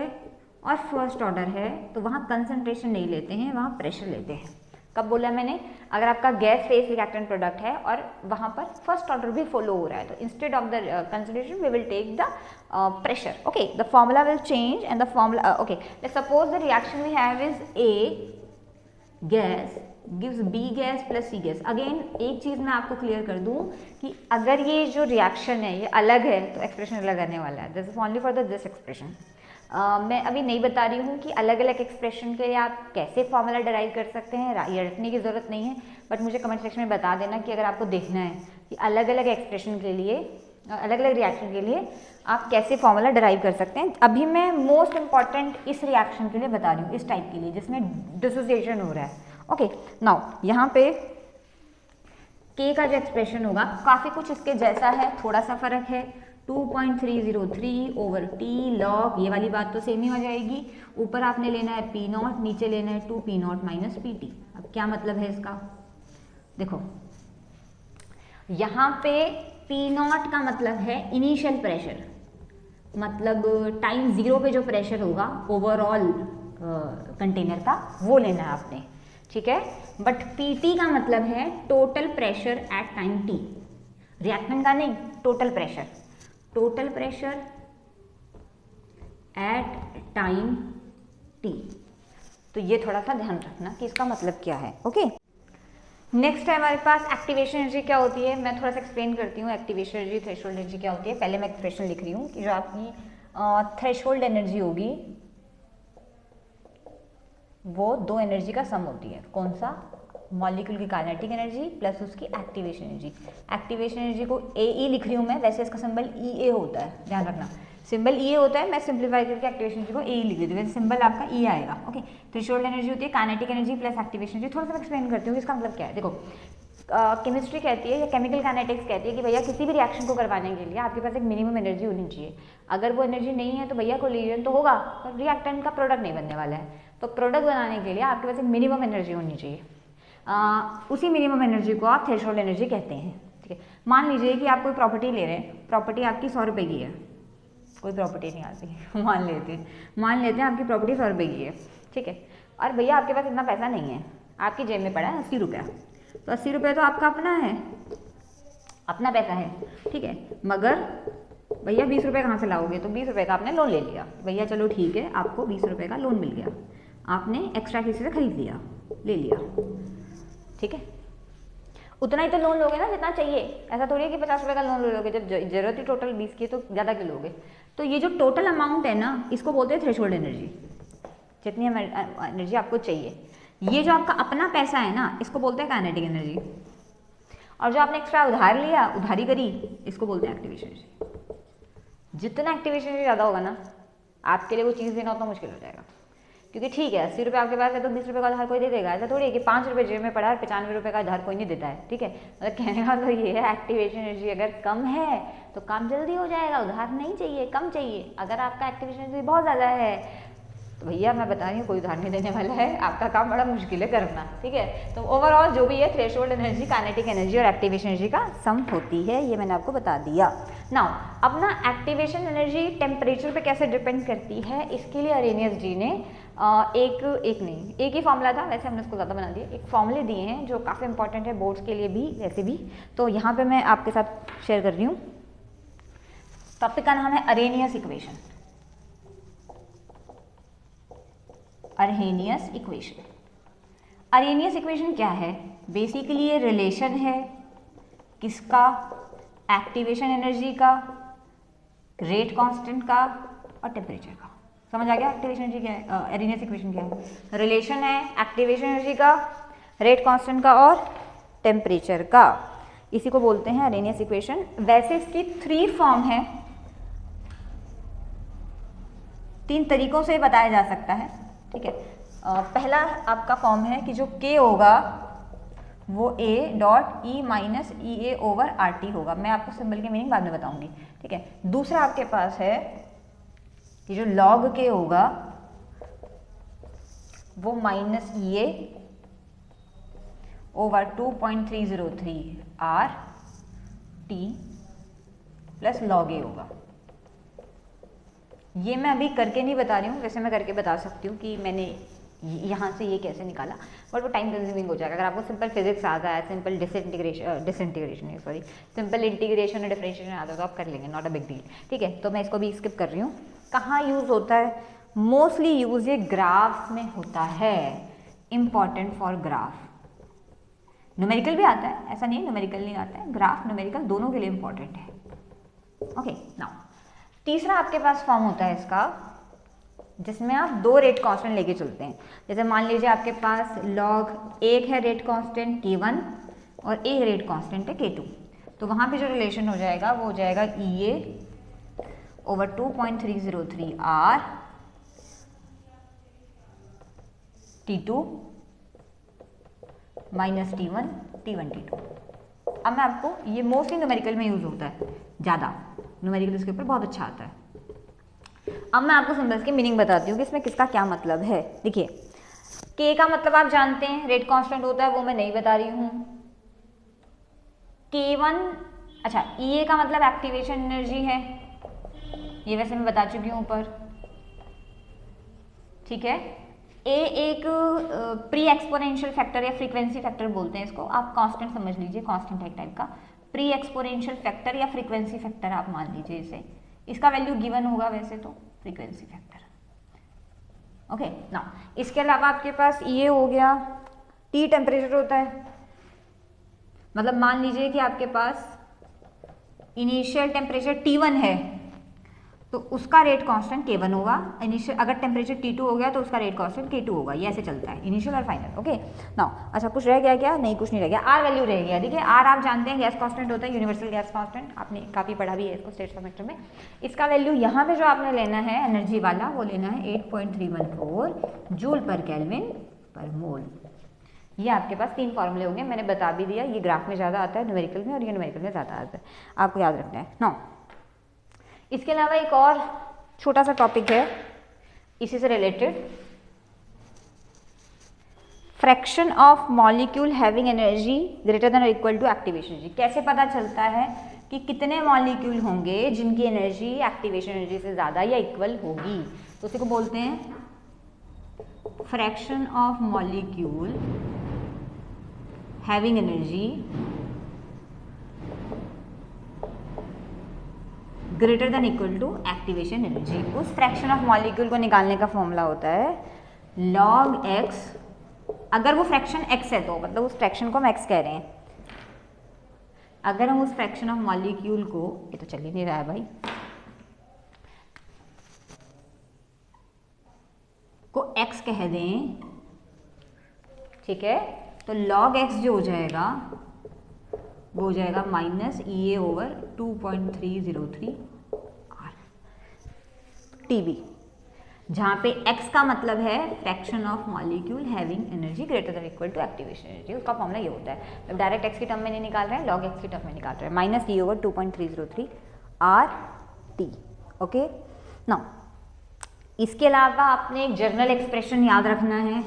और फर्स्ट ऑर्डर है तो वहाँ कंसंट्रेशन नहीं लेते हैं, वहाँ प्रेशर लेते हैं। कब बोला मैंने, अगर आपका गैस फेस रिएक्टेंट प्रोडक्ट है और वहाँ पर फर्स्ट ऑर्डर भी फॉलो हो रहा है तो instead of the concentration we will take the pressure. Okay, the formula will change and the formula okay, let's suppose the reaction we have is A gas gives B gas plus C gas. Again एक चीज़ मैं आपको clear कर दूं कि अगर ये जो reaction है ये अलग है तो एक्सप्रेशन अलग आने वाला है, this is only for this expression. मैं अभी नहीं बता रही हूँ कि अलग अलग एक्सप्रेशन के लिए आप कैसे फॉर्मूला डिराइव कर सकते हैं, ये रटने की ज़रूरत नहीं है, बट मुझे कमेंट सेक्शन में बता देना कि अगर आपको देखना है कि अलग अलग एक्सप्रेशन के लिए, अलग अलग रिएक्शन के लिए आप कैसे फॉर्मूला डिराइव कर सकते हैं। अभी मैं मोस्ट इंपॉर्टेंट इस रिएक्शन के लिए बता रही हूँ, इस टाइप के लिए जिसमें डिसोसिएशन हो रहा है। ओके, नाउ यहाँ पे K का जो एक्सप्रेशन होगा काफ़ी कुछ इसके जैसा है, थोड़ा सा फर्क है, 2.303 ओवर T लॉग, ये वाली बात तो सेम ही हो जाएगी। ऊपर आपने लेना है P0, नीचे लेना है 2P0 माइनस PT। अब क्या मतलब है इसका, देखो यहाँ पे P0 का मतलब है इनिशियल प्रेशर, मतलब टाइम 0 पे जो प्रेशर होगा ओवरऑल कंटेनर का, वो लेना है आपने, ठीक है। बट PT का मतलब है total pressure at time T, reactant का नहीं, total pressure, total pressure at time T। तो ये थोड़ा सा ध्यान रखना कि इसका मतलब क्या है। ओके, नेक्स्ट है हमारे पास एक्टिवेशन एनर्जी क्या होती है। मैं थोड़ा सा एक्सप्लेन करती हूँ एक्टिवेशन एनर्जी, थ्रेशोल्ड एनर्जी क्या होती है। पहले मैं एक्सप्रेशन लिख रही हूँ कि जो आपकी थ्रेशोल्ड एनर्जी होगी वो दो एनर्जी का सम होती है। कौन सा, मॉलिक्यूल की काइनेटिक एनर्जी प्लस उसकी एक्टिवेशन एनर्जी। एक्टिवेशन एनर्जी को AE लिख रही हूँ मैं, वैसे इसका सिंबल EA होता है, ध्यान रखना सिंबल EA होता है। मैं सिंप्लीफाई करके एक्टिवेशन एनर्जी को AE लिख देती हूँ, वैसे सिंबल आपका E आएगा। ओके, थ्रेशोल्ड एनर्जी होती है kinetic energy plus activation energy. थोड़ा सा एक्सप्लेन करती हूँ इसका मतलब क्या है। देखो केमिस्ट्री कहती है या केमिकल काइनेटिक्स कहती है कि भैया किसी भी रिएक्शन को करवाने के लिए आपके पास एक मिनिमम एनर्जी होनी चाहिए। अगर वो एनर्जी नहीं है तो भैया कोलिजन तो होगा पर रिएक्टेंट का प्रोडक्ट नहीं बनने वाला है। तो प्रोडक्ट बनाने के लिए आपके पास एक मिनिमम एनर्जी होनी चाहिए। उसी मिनिमम एनर्जी को आप थ्रेशोल्ड एनर्जी कहते हैं, ठीक है। मान लीजिए कि आप कोई प्रॉपर्टी ले रहे हैं, प्रॉपर्टी आपकी 100 रुपये की है, कोई प्रॉपर्टी नहीं आती मान लेते हैं आपकी प्रॉपर्टी 100 रुपये की है, ठीक है। और भैया आपके पास इतना पैसा नहीं है, आपकी जेब में पड़ा है 80 रुपया, तो 80 रुपये तो आपका अपना है, अपना पैसा है, ठीक है। मगर भैया 20 रुपये कहाँ से लाओगे, तो 20 रुपये का आपने लोन ले लिया। भैया चलो ठीक है, आपको 20 रुपये का लोन मिल गया, आपने एक्स्ट्रा किसी से खरीद लिया, ले लिया, ठीक है। उतना ही तो लोन लोगे ना जितना चाहिए, ऐसा थोड़ी है कि 50 रुपये का लोन ले लोगे, जब जरूरत ही टोटल 20 की है तो ज़्यादा के लोगे। तो ये जो टोटल अमाउंट है ना, इसको बोलते हैं थ्रेशोल्ड एनर्जी, जितनी एनर्जी आपको चाहिए। ये जो आपका अपना पैसा है ना, इसको बोलते हैं काइनेटिक एनर्जी। और जो आपने एक्स्ट्रा उधार लिया, उधारी करी, इसको बोलते हैं एक्टिवेशन एनर्जी। जितना एक्टिवेशन एनर्जी ज़्यादा होगा ना, आपके लिए वो चीज़ देना उतना मुश्किल हो जाएगा। क्योंकि ठीक है 80 रुपये आपके पास है तो 20 रुपये का उधार कोई दे देगा, ऐसा थोड़ी है कि 5 रुपये जेब में पड़ा है 95 रुपये का उधार कोई नहीं देता है, ठीक है। मतलब कहने का तो ये है एक्टिवेशन एनर्जी अगर कम है तो काम जल्दी हो जाएगा, उधार नहीं चाहिए, कम चाहिए। अगर आपका एक्टिवेशन एनर्जी बहुत ज़्यादा है तो भैया मैं बता रही हूँ कोई उधार नहीं देने वाला है, आपका काम बड़ा मुश्किल है करना, ठीक है। तो ओवरऑल जो भी है थ्रेशोल्ड एनर्जी, काइनेटिक एनर्जी और एक्टिवेशन एनर्जी का सम होती है, ये मैंने आपको बता दिया। नाउ अपना एक्टिवेशन एनर्जी टेम्परेचर पे कैसे डिपेंड करती है, इसके लिए अरेनियस जी ने एक ही फॉर्मूला था, वैसे हमने उसको ज़्यादा बना दिया, एक फॉर्मूले दिए हैं जो काफ़ी इंपॉर्टेंट है बोर्ड्स के लिए भी, वैसे भी। तो यहाँ पे मैं आपके साथ शेयर कर रही हूँ। टॉपिक का नाम है Arrhenius equation. Arrhenius equation, Arrhenius equation क्या है, बेसिकली ये रिलेशन है किसका, एक्टिवेशन एनर्जी का, रेट कांस्टेंट का और टेम्परेचर का। समझ आ गया एक्टिवेशन एनर्जी क्या है, अरहेनियस इक्वेशन क्या है। रिलेशन है एक्टिवेशन एनर्जी का, रेट कांस्टेंट का और टेम्परेचर का, इसी को बोलते हैं अरहेनियस इक्वेशन। वैसे इसकी 3 फॉर्म है, 3 तरीकों से बताया जा सकता है, ठीक है। पहला आपका फॉर्म है कि जो K होगा वो A dot E minus EA over RT होगा। मैं आपको सिंबल की मीनिंग बाद में बताऊंगी, ठीक है। दूसरा आपके पास है कि जो log K होगा वो minus EA over 2.303 RT plus log A होगा। ये मैं अभी करके नहीं बता रही हूँ, वैसे मैं करके बता सकती हूँ कि मैंने यहाँ से ये कैसे निकाला, बट वो टाइम कंज्यूमिंग हो जाएगा। अगर आपको सिंपल फिजिक्स आता है, सिंपल सिंपल इंटीग्रेशन और डिफरेंशिएशन आता है तो आप कर लेंगे, नॉट अ बिग डील, ठीक है। तो मैं इसको भी स्किप कर रही हूँ। कहाँ यूज़ होता है, मोस्टली यूज़ ये ग्राफ्स में होता है, इम्पॉर्टेंट फॉर ग्राफ। न्यूमेरिकल भी आता है, ऐसा नहीं न्यूमेरिकल नहीं आता है, ग्राफ न्यूमेरिकल दोनों के लिए इम्पॉर्टेंट है। ओके, नाउ तीसरा आपके पास फॉर्म होता है इसका जिसमें आप दो रेट कांस्टेंट लेके चलते हैं। जैसे मान लीजिए आपके पास log एक है रेट कांस्टेंट K1 और एक रेट कांस्टेंट है K2, तो वहाँ पे जो रिलेशन हो जाएगा वो हो जाएगा EA over 2.303 R T2 minus T1 T2। अब मैं आपको, ये मोस्टली न्यूमेरिकल में यूज़ होता है ज़्यादा, न्यूमेरिकल इसके ऊपर बहुत अच्छा आता है। अब मैं आपको सिंबल्स की मीनिंग बताती हूँ कि इसमें किसका क्या मतलब है। देखिए, K का मतलब आप जानते हैं रेट कांस्टेंट होता है, वो मैं नहीं बता रही हूँ। K1, अच्छा EA का मतलब एक्टिवेशन एनर्जी है, ये वैसे मैं बता चुकी हूँ ऊपर, ठीक है। ए एक प्री एक्सपोनेंशियल फैक्टर या फ्रीक्वेंसी फैक्टर बोलते हैं इसको, आप कांस्टेंट समझ लीजिए, कांस्टेंट है टाइप का। प्री एक्सपोनेंशियल फैक्टर या फ्रीक्वेंसी फैक्टर आप मान लीजिए इसे, इसका वैल्यू गिवन होगा वैसे तो फ्रीक्वेंसी फैक्टर, ओके ना। इसके अलावा आपके पास ये हो गया, टी टेम्परेचर होता है, मतलब मान लीजिए कि आपके पास इनिशियल टेम्परेचर T1 है तो उसका रेट कांस्टेंट K1 होगा, इनिशियल अगर टेम्परेचर T2 हो गया तो उसका रेट कांस्टेंट K2 होगा, ये ऐसे चलता है इनिशियल और फाइनल, ओके ना। अच्छा कुछ रह गया क्या? नहीं कुछ नहीं रह गया। आर वैल्यू रह गया, देखिए आर आप जानते हैं गैस कांस्टेंट होता है, यूनिवर्सल गैस कांस्टेंट, आपने काफ़ी पढ़ा भी है इसको स्टेट सेमेस्टर में। इसका वैल्यू यहाँ पे जो आपने लेना है एनर्जी वाला, वो लेना है 8.314 जूल पर केल्विन पर मोल। ये आपके पास 3 फॉर्मूले होंगे, मैंने बता भी दिया, ये ग्राफ में ज़्यादा आता है न्यूमेरिकल में और ये न्यूमेरिकल में ज़्यादा आता है, आपको याद रखना है ना। इसके अलावा एक और छोटा सा टॉपिक है इसी से related, fraction of molecule having energy greater then और इक्वल टू एक्टिवेशन एनर्जी। कैसे पता चलता है कि कितने मॉलिक्यूल होंगे जिनकी एनर्जी एक्टिवेशन एनर्जी से ज़्यादा या इक्वल होगी? तो उसी को बोलते हैं fraction of molecule having energy greater than equal to activation energy. उस फ्रैक्शन ऑफ मॉलिक्यूल को निकालने का फॉर्मूला होता है log x, अगर वो फ्रैक्शन x है तो मतलब उस फ्रैक्शन को हम x कह रहे हैं, अगर हम उस फ्रैक्शन ऑफ मॉलिक्यूल को, ये तो चल ही नहीं रहा है भाई, को x कह दें, ठीक है, तो log x जो हो जाएगा वो हो जाएगा minus EA over 2.303 R TB, जहाँ पे x का मतलब है fraction of molecule having energy greater than equal to activation energy. उसका फॉर्मूला ये होता है, तो डायरेक्ट x की टर्म में नहीं निकाल रहे हैं, log x की टर्म में निकाल रहे हैं, minus E over 2.303 R T, okay ना। इसके अलावा आपने एक जर्नल एक्सप्रेशन याद रखना है।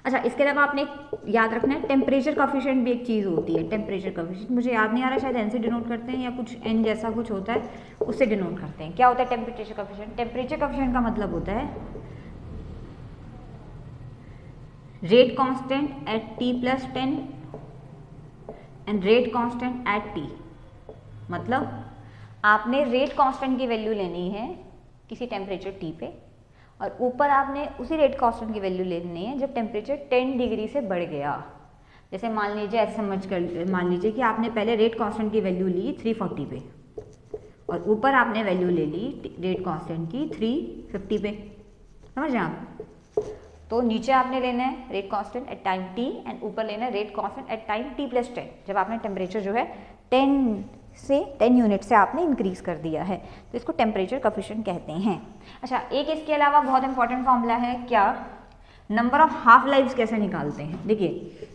अच्छा इसके अलावा आपने याद रखना है टेम्परेचर कोफिशिएंट भी एक चीज़ होती है, टेम्परेचर कोफिशिएंट मुझे याद नहीं आ रहा, शायद एन से डिनोट करते हैं या कुछ एन जैसा कुछ होता है उससे डिनोट करते हैं। क्या होता है टेम्परेचर कोफिशिएंट? टेम्परेचर कोफिशिएंट का मतलब होता है rate constant eight T+10 and rate constant eight T। मतलब आपने रेट कांस्टेंट की वैल्यू लेनी है किसी टेम्परेचर T पे, और ऊपर आपने उसी रेट कांस्टेंट की वैल्यू लेनी है जब टेम्परेचर 10 डिग्री से बढ़ गया। जैसे मान लीजिए, ऐसे समझ कर मान लीजिए कि आपने पहले रेट कांस्टेंट की वैल्यू ली 340 पे और ऊपर आपने वैल्यू ले ली रेट कांस्टेंट की 350 पे, समझ रहे आप? तो नीचे आपने लेना है rate constant at time T and ऊपर लेना है rate constant at time T+10, जब आपने टेम्परेचर जो है 10 यूनिट से आपने इंक्रीज कर दिया है, तो इसको टेम्परेचर कोफिशिएंट कहते हैं। अच्छा एक इसके अलावा बहुत इंपॉर्टेंट फॉर्मूला है, क्या? नंबर ऑफ हाफ लाइफ्स कैसे निकालते हैं। देखिए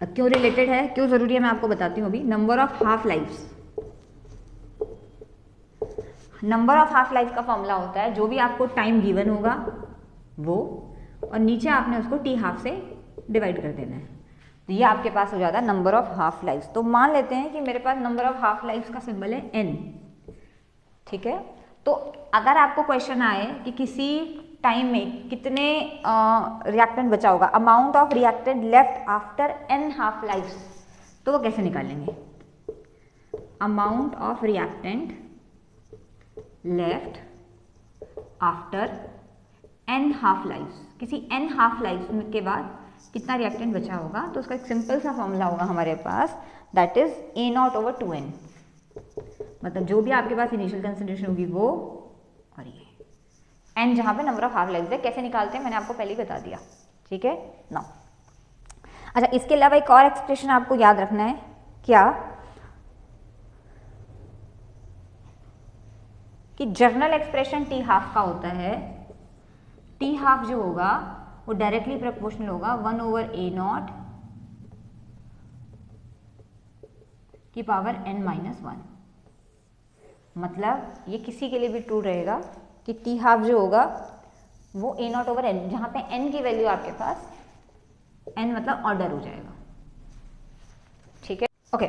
क्यों रिलेटेड है, क्यों ज़रूरी है, मैं आपको बताती हूँ अभी। Number of half lives, number of half life का फॉर्मूला होता है जो भी आपको टाइम गिवन होगा वो, और नीचे आपने उसको T½ से डिवाइड कर देना है, तो ये आपके पास हो जाता है नंबर ऑफ हाफ लाइफ्स। तो मान लेते हैं कि मेरे पास नंबर ऑफ हाफ लाइफ्स का सिंबल है N, ठीक है। तो अगर आपको क्वेश्चन आए कि किसी टाइम में कितने रिएक्टेंट बचा होगा, amount of reactant left after N half lives, तो वो कैसे निकालेंगे? Amount of reactant left after N half lives, किसी N हाफ लाइफ्स के बाद कितना रिएक्टेंट बचा होगा, तो उसका एक सिंपल सा फॉर्मूला होगा हमारे पास, that is A0 over 2N। मतलब जो भी आपके पास इनिशियल कंसंट्रेशन होगी वो और ये n जहाँ पे नंबर ऑफ हाफ लेग्स है। कैसे निकालते हैं मैंने आपको पहले ही बता दिया, ठीक है ना। अच्छा, इसके अलावा एक और एक्सप्रेशन आपको याद रखना है, क्या कि जर्नल एक्सप्रेशन टी हाफ का होता है। टी हाफ जो होगा वो डायरेक्टली प्रोपोर्शनल होगा 1/a0 की पावर n-1। मतलब ये किसी के लिए भी ट्रू रहेगा कि टी हाफ जो होगा वो a0/n, जहाँ पे n की वैल्यू आपके पास n मतलब ऑर्डर हो जाएगा, ठीक है। ओके,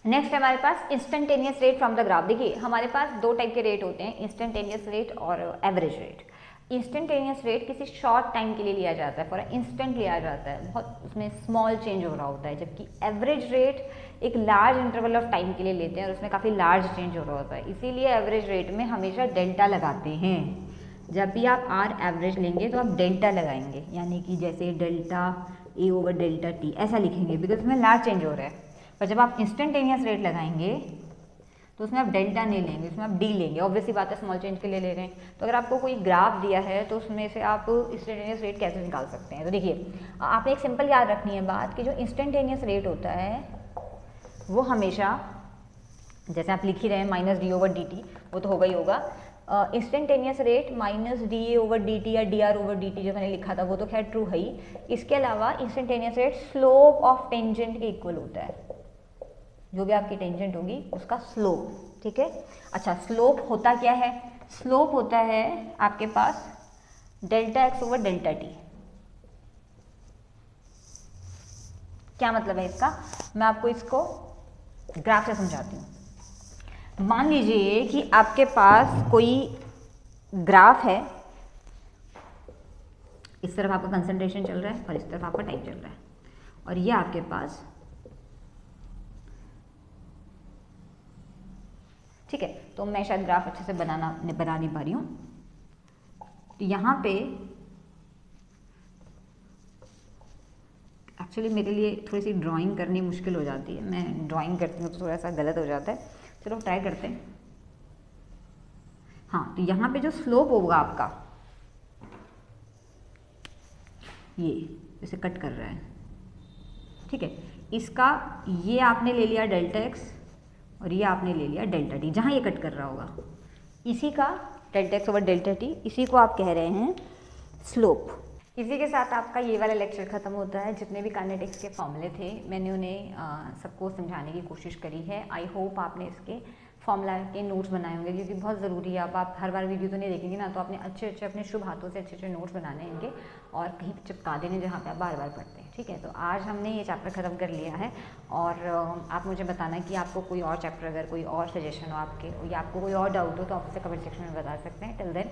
नेक्स्ट है हमारे पास instantaneous rate from the graph. देखिए हमारे पास दो टाइप के रेट होते हैं, इंस्टेंटेनियस रेट और एवरेज रेट। इंस्टेंटेनियस रेट किसी शॉर्ट टाइम के लिए लिया जाता है, फॉर इंस्टेंट लिया जाता है, बहुत उसमें स्मॉल चेंज हो रहा होता है, जबकि एवरेज रेट एक लार्ज इंटरवल ऑफ टाइम के लिए लेते हैं और उसमें काफ़ी लार्ज चेंज हो रहा होता है। इसीलिए एवरेज रेट में हमेशा डेल्टा लगाते हैं। जब भी आप आर एवरेज लेंगे तो आप डेल्टा लगाएंगे, यानी कि जैसे डेल्टा A/डेल्टा T ऐसा लिखेंगे, बिकॉज उसमें लार्ज चेंज हो रहा है। पर जब आप इंस्टेंटेनियस रेट लगाएंगे तो उसमें आप डेल्टा नहीं लेंगे, उसमें आप डी लेंगे। ऑब्वियसली बात है, स्मॉल चेंज के लिए ले रहे हैं। तो अगर आपको कोई ग्राफ दिया है तो उसमें से आप इंस्टेंटेनियस रेट कैसे निकाल सकते हैं। तो देखिए आपने एक सिंपल याद रखनी है बात कि जो इंस्टेंटेनियस रेट होता है वो हमेशा, जैसे आप लिख ही रहे हैं -d/dt, वो तो होगा ही होगा। इंस्टेंटेनियस रेट -dA/dt या dR/dt जो मैंने लिखा था वो तो खैर ट्रू है ही। इसके अलावा instantaneous rate slope of tangent के इक्वल होता है, जो भी आपकी टेंजेंट होगी उसका स्लोप, ठीक है। अच्छा, स्लोप होता क्या है? स्लोप होता है आपके पास ΔX/ΔT। क्या मतलब है इसका? मैं आपको इसको ग्राफ से समझाती हूँ। मान लीजिए कि आपके पास कोई ग्राफ है, इस तरफ आपका कंसंट्रेशन चल रहा है और इस तरफ आपका टाइम चल रहा है, और ये आपके पास, ठीक है। तो मैं शायद ग्राफ अच्छे से बना नहीं पा रही हूँ। तो यहाँ पे एक्चुअली मेरे लिए थोड़ी सी ड्राइंग करनी मुश्किल हो जाती है, मैं ड्राइंग करती हूँ तो थोड़ा सा गलत हो जाता है। चलो ट्राई करते हैं। हाँ, तो यहाँ पे जो स्लोप होगा आपका, ये जैसे कट कर रहा है, ठीक है, इसका ये आपने ले लिया ΔX और ये आपने ले लिया ΔT, जहाँ ये कट कर रहा होगा इसी का ΔX/ΔT, इसी को आप कह रहे हैं स्लोप। इसी के साथ आपका ये वाला लेक्चर ख़त्म होता है। जितने भी काइनेटिक्स के फॉर्मूले थे मैंने उन्हें सबको समझाने की कोशिश करी है। आई होप आपने इसके फॉर्मूला के नोट्स बनाए होंगे, क्योंकि बहुत ज़रूरी है। अब आप हर बार वीडियो तो नहीं देखेंगे ना, तो आपने अच्छे अच्छे अपने शुभ हाथों से अच्छे अच्छे नोट्स बनाने हैं इनके, और कहीं चिपका देने जहाँ पे आप बार बार पढ़ते हैं, ठीक है। तो आज हमने ये चैप्टर ख़त्म कर लिया है, और आप मुझे बताना कि आपको कोई और चैप्टर, अगर कोई और सजेशन हो आपके, या आपको कोई और डाउट हो तो आप उसे कमेंट सेक्शन में बता सकते हैं। Till then